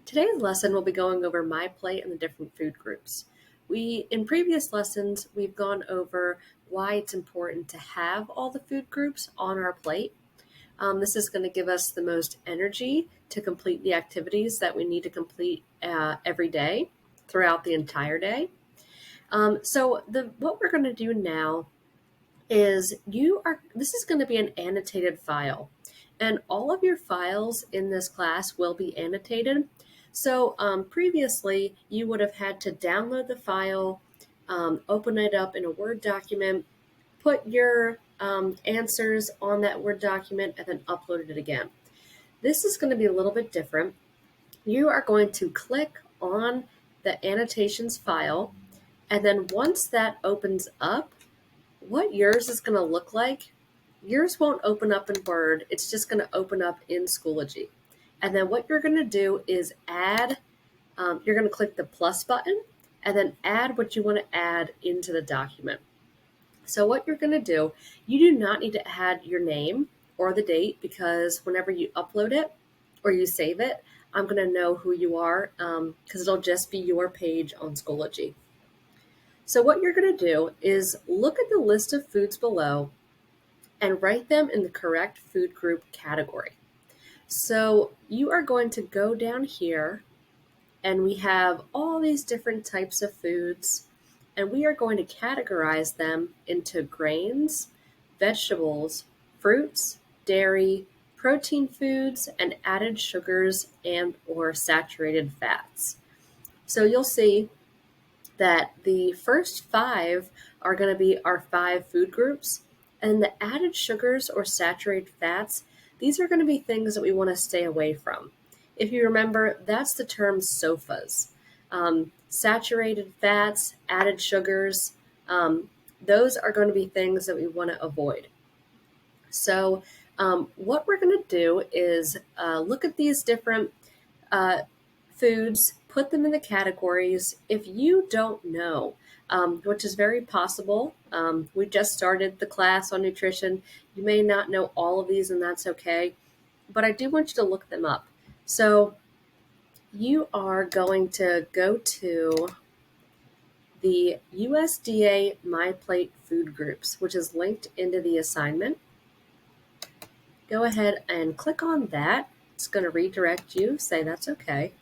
Today's lesson will be going over MyPlate and the different food groups. In previous lessons, we've gone over why it's important to have all the food groups on our plate. This is going to give us the most energy to complete the activities that we need to complete every day throughout the entire day. What we're going to do now is this is going to be an annotated file, and all of your files in this class will be annotated. So previously you would have had to download the file, open it up in a Word document, put your answers on that Word document, and then upload it again. This is going to be a little bit different. You are going to click on the annotations file, and then once that opens up, what yours is going to look like, yours won't open up in Word. It's just going to open up in Schoology. And then what you're going to do is add, you're going to click the plus button and then add what you want to add into the document. So what you're going to do, you do not need to add your name or the date, because whenever you upload it or you save it, I'm going to know who you are because it'll just be your page on Schoology. So what you're going to do is look at the list of foods below and write them in the correct food group category. So you are going to go down here, and we have all these different types of foods, and we are going to categorize them into grains, vegetables, fruits, dairy, protein foods, and added sugars and or saturated fats. So you'll see that the first 5 are going to be our 5 food groups, and the added sugars or saturated fats, these are going to be things that we want to stay away from. If you remember, that's the term SOFAs. Saturated fats, added sugars, those are going to be things that we want to avoid. So what we're going to do is look at these different foods, put them in the categories. If you don't know, which is very possible, we just started the class on nutrition. You may not know all of these, and that's okay, but I do want you to look them up. So you are going to go to the USDA MyPlate food groups, which is linked into the assignment. Go ahead and click on that. It's going to redirect you, say that's okay.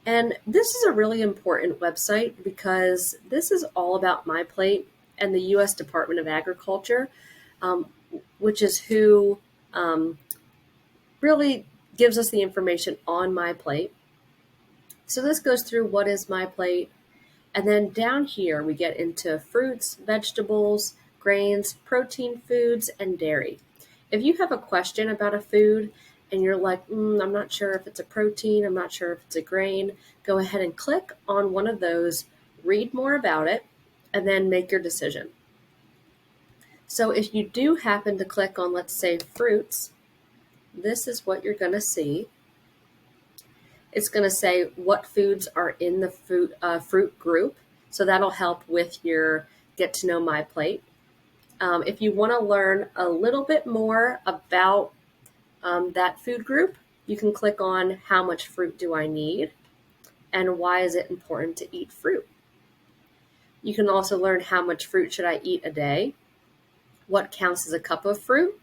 And this is a really important website because this is all about MyPlate and the U.S. Department of Agriculture, which is who really gives us the information on MyPlate. So this goes through what is MyPlate, and then down here we get into fruits, vegetables, grains, protein foods, and dairy. If you have a question about a food and you're like, I'm not sure if it's a protein, I'm not sure if it's a grain, go ahead and click on one of those, read more about it, and then make your decision. So if you do happen to click on, let's say, fruits, this is what you're going to see. It's going to say what foods are in the fruit group. So that'll help with your get to know MyPlate. If you want to learn a little bit more about that food group, you can click on how much fruit do I need and why is it important to eat fruit. You can also learn how much fruit should I eat a day, what counts as a cup of fruit.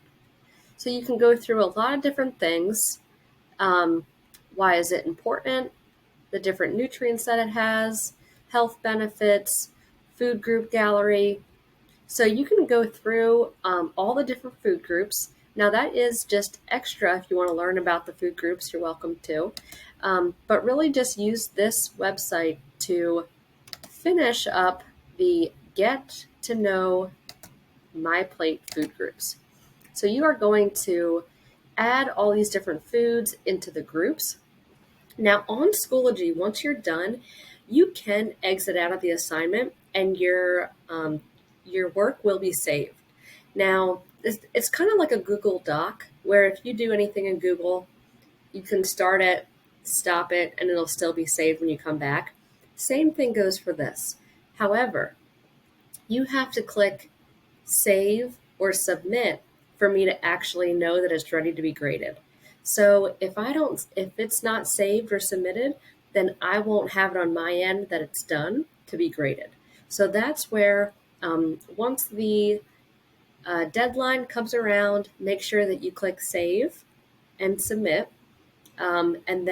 So you can go through a lot of different things. Why is it important? The different nutrients that it has, health benefits, food group gallery. So you can go through all the different food groups. Now that is just extra. If you want to learn about the food groups, you're welcome to. But really just use this website to finish up the Get to Know MyPlate food groups. So you are going to add all these different foods into the groups. Now on Schoology, once you're done, you can exit out of the assignment and your work will be saved. Now, it's kind of like a Google Doc, where if you do anything in Google, you can start it, stop it, and it'll still be saved when you come back. Same thing goes for this. However, you have to click Save or Submit for me to actually know that it's ready to be graded. So if it's not saved or submitted, then I won't have it on my end that it's done to be graded. So that's where once the deadline comes around, make sure that you click save and submit. And then